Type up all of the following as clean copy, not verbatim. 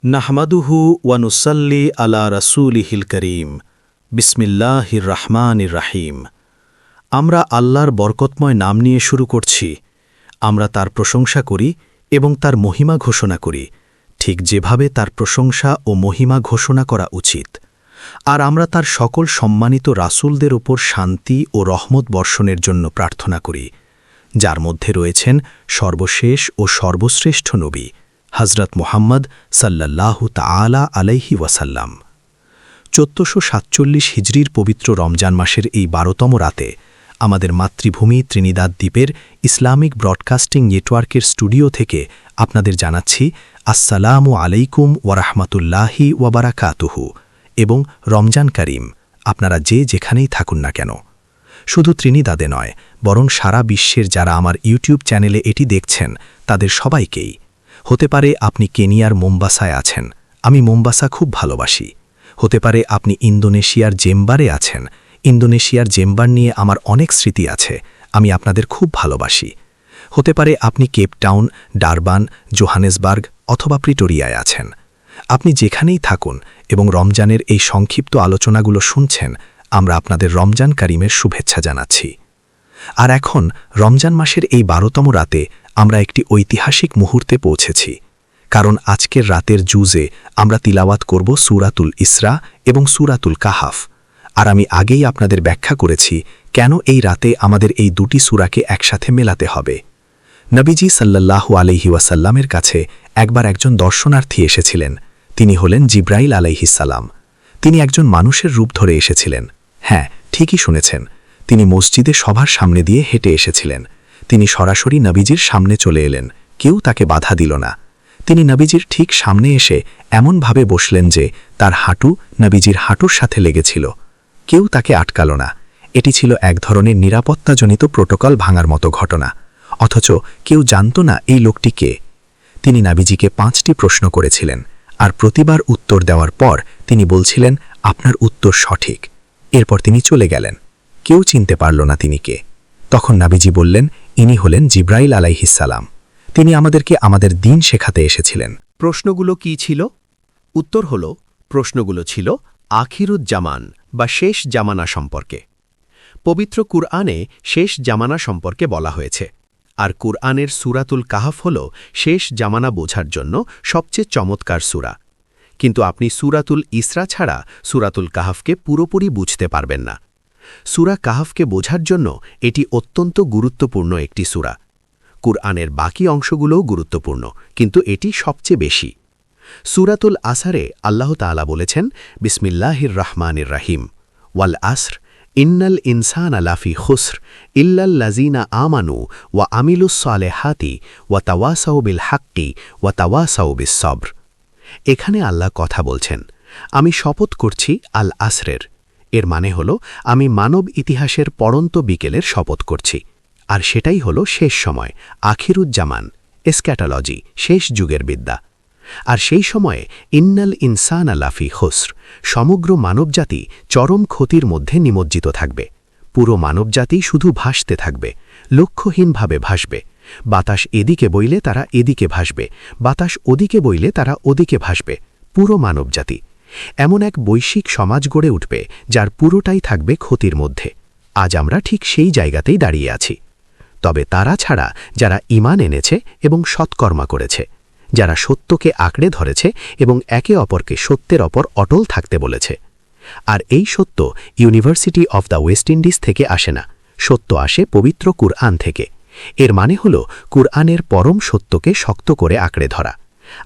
নাহমাদুহু ওয়া নুসাল্লি আলা রাসূলিহিল করিম। বিসমিল্লাহির রহমানির রহিম। আমরা আল্লাহর বরকতময় নাম নিয়ে শুরু করছি। আমরা তার প্রশংসা করি এবং তার মহিমা ঘোষণা করি, ঠিক যেভাবে তার প্রশংসা ও মহিমা ঘোষণা করা উচিত। আর আমরা তার সকল সম্মানিত রাসূলদের ওপর শান্তি ও রহমত বর্ষণের জন্য প্রার্থনা করি, যার মধ্যে রয়েছেন সর্বশেষ ও সর্বশ্রেষ্ঠ নবী হযরত মুহাম্মদ সাল্লাল্লাহু তাআলা আলাইহি ওয়াসাল্লাম। 1447 হিজরির পবিত্র রমজান মাসের এই 12তম রাতে আমাদের মাতৃভূমি ত্রিনিদাদ দ্বীপের ইসলামিক ব্রডকাস্টিং নেটওয়ার্কের স্টুডিও থেকে আপনাদের জানাচ্ছি আসসালামু আলাইকুম ওয়া রাহমাতুল্লাহি ওয়া বারাকাতুহু এবং রমজান করিম। আপনারা যে যেখানেই থাকুন না কেন, শুধু ত্রিনিদাদে নয় বরং সারা বিশ্বের যারা আমার ইউটিউব চ্যানেলে এটি দেখছেন তাদের সবাইকেই। হতে পারে আপনি কেনিয়ার মোম্বাসায় আছেন, আমি মোম্বাসা খুব ভালোবাসি। হতে পারে আপনি ইন্দোনেশিয়ার জেম্বারে আছেন, ইন্দোনেশিয়ার জেম্বার নিয়ে আমার অনেক স্মৃতি আছে, আমি আপনাদের খুব ভালোবাসি। হতে পারে আপনি কেপটাউন, ডারবান, জোহানেসবার্গ অথবা প্রিটোরিয়ায় আছেন। আপনি যেখানেই থাকুন এবং রমজানের এই সংক্ষিপ্ত আলোচনাগুলো শুনছেন, আমরা আপনাদের রমজান করিমের শুভেচ্ছা জানাচ্ছি। আর এখন রমজান মাসের এই 12তম রাতে আমরা একটি ঐতিহাসিক মুহূর্তে পৌঁছেছি, কারণ আজকের রাতের জুজে আমরা তিলাওয়াত করব সূরাতুল ইসরা এবং সূরাতুল কাহাফ। আর আমি আগেই আপনাদের ব্যাখ্যা করেছি কেন এই রাতে আমাদের এই দুটি সূরাকে একসাথে মেলাতে হবে। নবীজি সাল্লাল্লাহু আলাইহি ওয়াসাল্লামের কাছে একবার একজন দর্শনার্থী এসেছিলেন। তিনি হলেন জিব্রাইল আলাইহিস সালাম। তিনি একজন মানুষের রূপ ধরে এসেছিলেন। হ্যাঁ, ঠিকই শুনেছেন, তিনি মসজিদে সবার সামনে দিয়ে হেঁটে এসেছিলেন। তিনি সরাসরি নবীজির সামনে চলে এলেন, কেউ তাকে বাধা দিল না। তিনি নবীজির ঠিক সামনে এসে এমনভাবে বসলেন যে তার হাঁটু নবীজির হাঁটুর সাথে লেগেছিল। কেউ তাকে আটকাল না। এটি ছিল এক ধরনের নিরাপত্তাজনিত প্রোটোকল ভাঙার মতো ঘটনা। অথচ কেউ জানত না এই লোকটি কে। তিনি নবীজিকে 5টি প্রশ্ন করেছিলেন, আর প্রতিবার উত্তর দেওয়ার পর তিনি বলছিলেন, আপনার উত্তর সঠিক। এরপর তিনি চলে গেলেন। কেউ চিনতে পারল না তিনি কে। তখন নবীজি বললেন, ইনি হলেন জিব্রাইল আলাইহিস সালাম। তিনি আমাদেরকে আমাদের দ্বীন শেখাতে এসেছিলেন। প্রশ্নগুলো কি ছিল? উত্তর হল, প্রশ্নগুলো ছিল আখিরুজ্জামান বা শেষ জামানা সম্পর্কে। পবিত্র কুরআনে শেষ জামানা সম্পর্কে বলা হয়েছে, আর কুরআনের সূরাতুল কাহাফ হল শেষ জামানা বোঝার জন্য সবচেয়ে চমৎকার সূরা। কিন্তু আপনি সূরাতুল ইসরা ছাড়া সূরাতুল কাহাফকে পুরোপুরি বুঝতে পারবেন না। সূরা কাহাফকে বোঝার জন্য এটি অত্যন্ত গুরুত্বপূর্ণ একটি সূরা। কুরআনের বাকি অংশগুলোও গুরুত্বপূর্ণ, কিন্তু এটি সবচেয়ে বেশি। সূরাতুল আসরে আল্লাহ তাআলা বলেছেন, বিসমিল্লাহির রহমানির রহিম, ওয়াল আসর ইন্নাল ইনসানা লাফি খুসর ইল্লাল্লাযীনা আমানু ওয়া আমিলুস সালেহাতি ওয়া তাওয়াসাউ বিল হাক্কি ওয়া তাওয়াসাউ বিস সবর। এখানে আল্লাহ কথা বলছেন, আমি শপথ করছি আল আসরের। এর মানে হল আমি মানব ইতিহাসের পড়ন্ত বিকেলের শপথ করছি। আর সেটাই হল শেষ সময়, আখিরুজ্জামান, এসক্যাটোলজি, শেষ যুগের বিদ্যা। আর সেই সময়ে ইন্নাল ইনসানা লাফি খুসর, সমগ্র মানবজাতি চরম ক্ষতির মধ্যে নিমজ্জিত থাকবে। পুরো মানবজাতি শুধু ভাসতে থাকবে, লক্ষ্যহীনভাবে ভাসবে। বাতাস এদিকে বইলে তারা এদিকে ভাসবে, বাতাস ওদিকে বইলে তারা ওদিকে ভাসবে। পুরো মানবজাতি এমন এক বৈশ্বিক সমাজ গড়ে উঠবে যার পুরোটাই থাকবে ক্ষতির মধ্যে। আজ আমরা ঠিক সেই জায়গাতেই দাঁড়িয়ে আছি। তবে তারা ছাড়া যারা ঈমান এনেছে এবং সৎকর্মা করেছে, যারা সত্যকে আঁকড়ে ধরেছে এবং একে অপরকে সত্যের ওপর অটল থাকতে বলেছে। আর এই সত্য university of the West Indies থেকে আসে না, সত্য আসে পবিত্র কুরআন থেকে। এর মানে হল কুরআনের পরম সত্যকে শক্ত করে আঁকড়ে ধরা।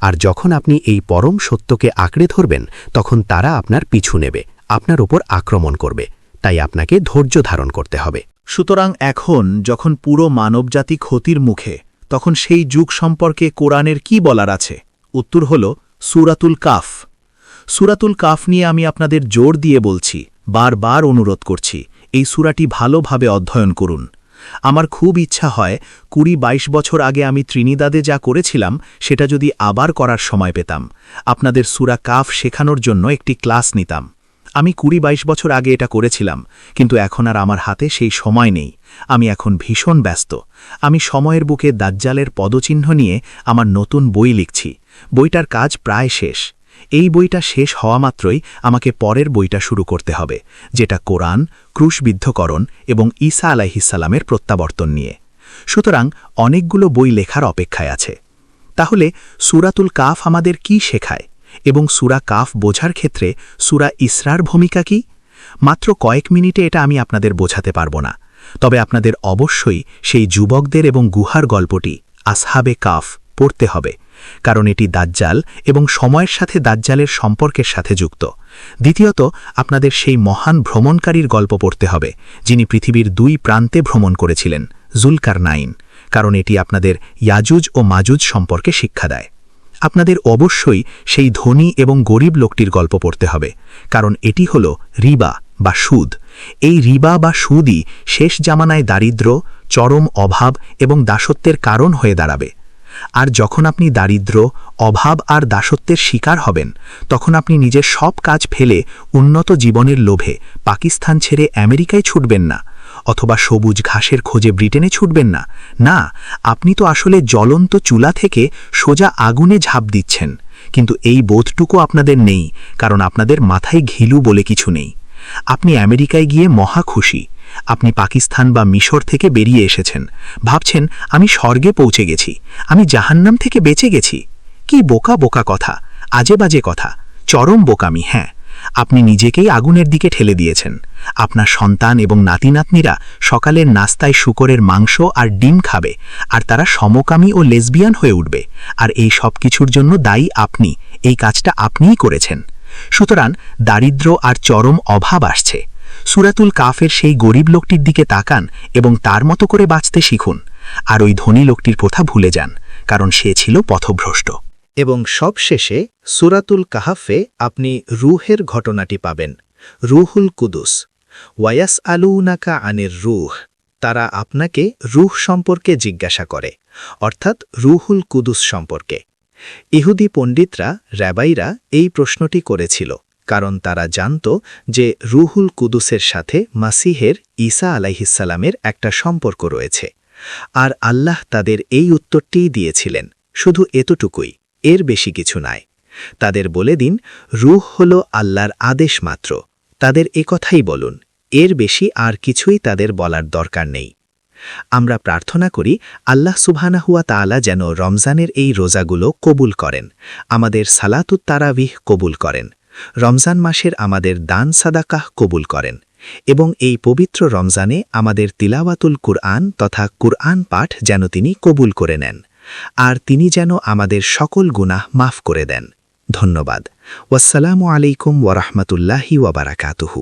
আর যখন আপনি এই পরম সত্যকে আঁকড়ে ধরবেন, তখন তারা আপনার পিছু নেবে, আপনার ওপর আক্রমণ করবে। তাই আপনাকে ধৈর্য ধারণ করতে হবে। সুতরাং এখন যখন পুরো মানবজাতি ক্ষতির মুখে, তখন সেই যুগ সম্পর্কে কোরআনের কি বলার আছে? উত্তর হল সূরাতুল কাফ। সূরাতুল কাফ নিয়ে আমি আপনাদের জোর দিয়ে বলছি, বারবার অনুরোধ করছি, এই সূরাটি ভালোভাবে অধ্যয়ন করুন। আমার খুব ইচ্ছা হয় 20-22 বছর আগে আমি ত্রিনিদাদে যা করেছিলাম সেটা যদি আবার করার সময় পেতাম, আপনাদের সূরা কাফ শেখানোর জন্য একটি ক্লাস নিতাম। আমি 20-22 বছর আগে এটা করেছিলাম, কিন্তু এখন আর আমার হাতে সেই সময় নেই। আমি এখন ভীষণ ব্যস্ত। আমি সময়ের বুকে দাজ্জালের পদচিহ্ন নিয়ে আমার নতুন বই লিখছি। বইটার কাজ প্রায় শেষ। এই বইটা শেষ হওয়া মাত্রই আমাকে পরের বইটা শুরু করতে হবে, যেটা কোরআন, ক্রুশবিদ্ধকরণ এবং ঈসা আলাইহিসসালামের প্রত্যাবর্তন নিয়ে। সুতরাং অনেকগুলো বই লেখার অপেক্ষায় আছে। তাহলে সূরাতুল কাফ আমাদের কি শেখায় এবং সূরা কাফ বোঝার ক্ষেত্রে সূরা ইসরার ভূমিকা কি? মাত্র কয়েক মিনিটে এটা আমি আপনাদের বোঝাতে পারব না, তবে আপনাদের অবশ্যই সেই যুবকদের এবং গুহার গল্পটি আসহাবে কাফ পড়তে হবে, কারণ এটি দাজ্জাল এবং সময়ের সাথে দাজ্জালের সম্পর্কের সাথে যুক্ত। দ্বিতীয়ত, আপনাদের সেই মহান ভ্রমণকারীর গল্প পড়তে হবে, যিনি পৃথিবীর 2 প্রান্তে ভ্রমণ করেছিলেন, জুলকারনাইন, কারণ এটি আপনাদের ইয়াজুজ ও মাজুজ সম্পর্কে শিক্ষা দেয়। আপনাদের অবশ্যই সেই ধনী এবং গরিব লোকটির গল্প পড়তে হবে, কারণ এটি হল রিবা বা সুদ। এই রিবা বা সুদই শেষ জামানায় দারিদ্র্য, চরম অভাব এবং দাসত্বের কারণ হয়ে দাঁড়াবে। আর যখন আপনি দারিদ্র্য, অভাব আর দাসত্বের শিকার হবেন, তখন আপনি নিজের সব কাজ ফেলে উন্নত জীবনের লোভে পাকিস্তান ছেড়ে আমেরিকায় ছুটবেন না, অথবা সবুজ ঘাসের খোঁজে ব্রিটেনে ছুটবেন না। না, আপনি তো আসলে জ্বলন্ত চুলা থেকে সোজা আগুনে ঝাঁপ দিচ্ছেন, কিন্তু এই বোধটুকু আপনাদের নেই, কারণ আপনাদের মাথায় ঘিলু বলে কিছু নেই। আপনি আমেরিকায় গিয়ে মহা খুশি। আপনি পাকিস্তান বা মিশর থেকে বেরিয়ে এসেছেন, ভাবছেন আমি স্বর্গে পৌঁছে গেছি, আমি জাহান্নাম থেকে বেঁচে গেছি। কি বোকা বোকা কথা, আজে বাজে কথা, চরম বোকামি। হ্যাঁ, আপনি নিজেকেই আগুনের দিকে ঠেলে দিয়েছেন। আপনার সন্তান এবং নাতিনাতনিরা সকালের নাস্তায় শূকরের মাংস আর ডিম খাবে, আর তারা সমকামী ও লেসবিয়ান হয়ে উঠবে, আর এই সব কিছুর জন্য দায়ী আপনি। এই কাজটা আপনিই করেছেন। সুতরাং দারিদ্র্য আর চরম অভাব আসছে। সূরাতুল কাফের সেই গরিব লোকটির দিকে তাকান এবং তার মতো করে বাঁচতে শিখুন, আর ওই ধনী লোকটির কথা ভুলে যান, কারণ সে ছিল পথভ্রষ্ট। এবং সবশেষে সূরাতুল কাহাফে আপনি রূহের ঘটনাটি পাবেন, রূহুল কুদুস। ওয়ায়াস আলুনাকা আনির রূহ, তারা আপনাকে রূহ সম্পর্কে জিজ্ঞাসা করে, অর্থাৎ রূহুল কুদুস সম্পর্কে। ইহুদি পণ্ডিতরা, র‍্যাবাইরা এই প্রশ্নটি করেছিল, কারণ তারা জানত যে রূহুল কুদুসের সাথে মাসিহের, ঈসা আলাইহিসসালামের একটা সম্পর্ক রয়েছে। আর আল্লাহ তাদের এই উত্তরটিই দিয়েছিলেন, শুধু এতটুকুই, এর বেশি কিছু নাই। তাদের বলে দিন, রূহ হল আল্লাহর আদেশ মাত্র। তাদের একথাই বলুন, এর বেশি আর কিছুই তাদের বলার দরকার নেই। আমরা প্রার্থনা করি আল্লাহ সুবহানাহু ওয়া তাআলা যেন রমজানের এই রোজাগুলো কবুল করেন, আমাদের সালাতুত তারাবিহ কবুল করেন, রমজান মাসের আমাদের দান সাদাকাহ কবুল করেন, এবং এই পবিত্র রমজানে আমাদের তিলাওয়াতুল কুরআন তথা কুরআন পাঠ যেন তিনি কবুল করে নেন, আর তিনি যেন আমাদের সকল গুনাহ মাফ করে দেন। ধন্যবাদ। ওয়াসসালামু আলাইকুম ওয়া রাহমাতুল্লাহি ওয়া বারাকাতুহু।